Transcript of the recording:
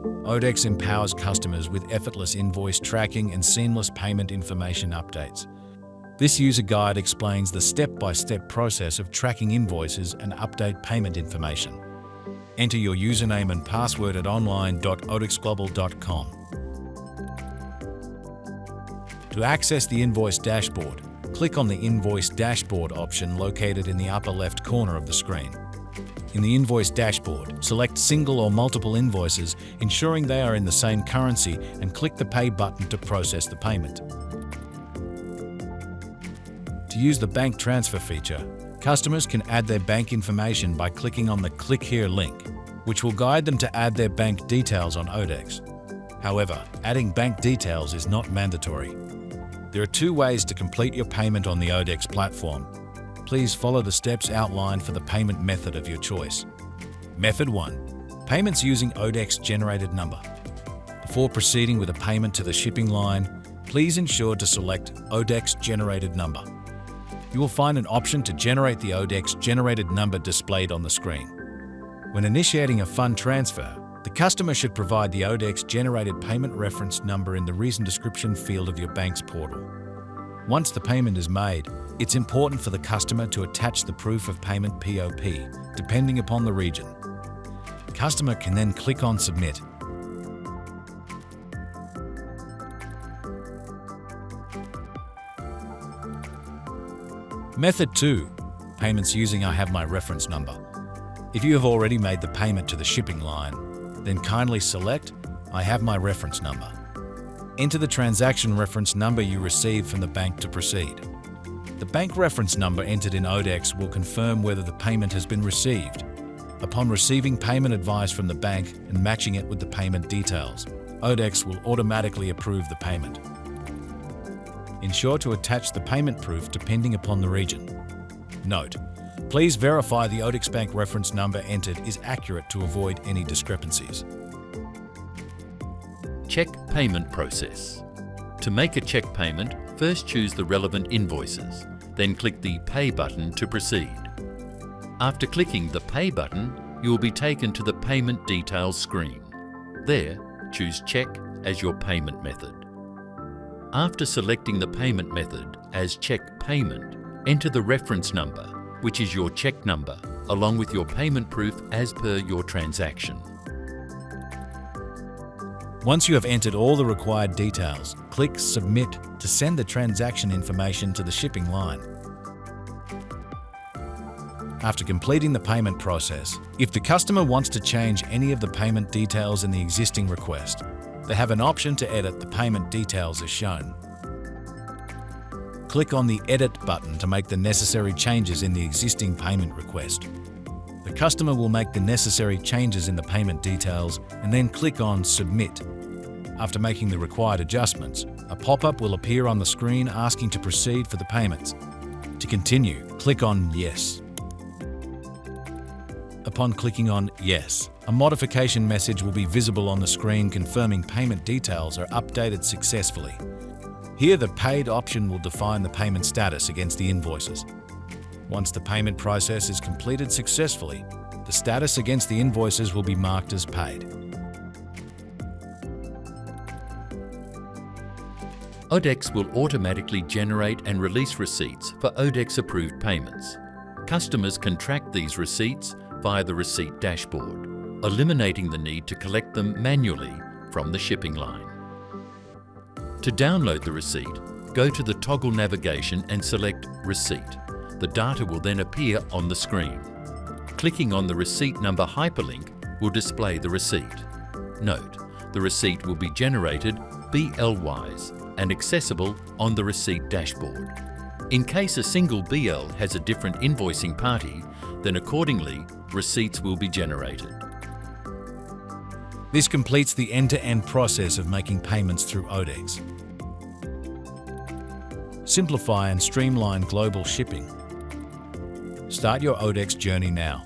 ODeX empowers customers with effortless invoice tracking and seamless payment information updates. This user guide explains the step-by-step process of tracking invoices and update payment information. Enter your username and password at online.odexglobal.com. To access the Invoice dashboard, click on the Invoice Dashboard option located in the upper left corner of the screen. In the Invoice dashboard, select single or multiple invoices, ensuring they are in the same currency, and click the Pay button to process the payment. To use the bank transfer feature, customers can add their bank information by clicking on the Click Here link, which will guide them to add their bank details on ODeX. However, adding bank details is not mandatory. There are two ways to complete your payment on the ODeX platform. Please follow the steps outlined for the payment method of your choice. Method 1. Payments using ODeX generated number. Before proceeding with a payment to the shipping line, please ensure to select ODeX generated number. You will find an option to generate the ODeX generated number displayed on the screen. When initiating a fund transfer, the customer should provide the ODeX generated payment reference number in the reason description field of your bank's portal. Once the payment is made, it's important for the customer to attach the proof of payment POP, depending upon the region. The customer can then click on Submit. Method 2. Payments using I have my reference number. If you have already made the payment to the shipping line, then kindly select I have my reference number. Enter the transaction reference number you received from the bank to proceed. The bank reference number entered in ODeX will confirm whether the payment has been received. Upon receiving payment advice from the bank and matching it with the payment details, ODeX will automatically approve the payment. Ensure to attach the payment proof depending upon the region. Note: please verify the ODeX bank reference number entered is accurate to avoid any discrepancies. Check payment process. To make a check payment, first choose the relevant invoices, then click the Pay button to proceed. After clicking the Pay button, you will be taken to the Payment Details screen. There, choose Check as your payment method. After selecting the payment method as check payment, enter the reference number, which is your check number, along with your payment proof as per your transaction. Once you have entered all the required details, click Submit to send the transaction information to the shipping line. After completing the payment process, if the customer wants to change any of the payment details in the existing request, they have an option to edit the payment details as shown. Click on the Edit button to make the necessary changes in the existing payment request. The customer will make the necessary changes in the payment details and then click on Submit. After making the required adjustments, a pop-up will appear on the screen asking to proceed for the payments. To continue, click on Yes. Upon clicking on Yes, a modification message will be visible on the screen confirming payment details are updated successfully. Here, the Paid option will define the payment status against the invoices. Once the payment process is completed successfully, the status against the invoices will be marked as paid. ODeX will automatically generate and release receipts for ODeX-approved payments. Customers can track these receipts via the receipt dashboard, eliminating the need to collect them manually from the shipping line. To download the receipt, go to the toggle navigation and select Receipt. The data will then appear on the screen. Clicking on the receipt number hyperlink will display the receipt. Note: the receipt will be generated BL-wise and accessible on the receipt dashboard. In case a single BL has a different invoicing party, then accordingly, receipts will be generated. This completes the end-to-end process of making payments through ODeX. Simplify and streamline global shipping. Start your ODeX journey now.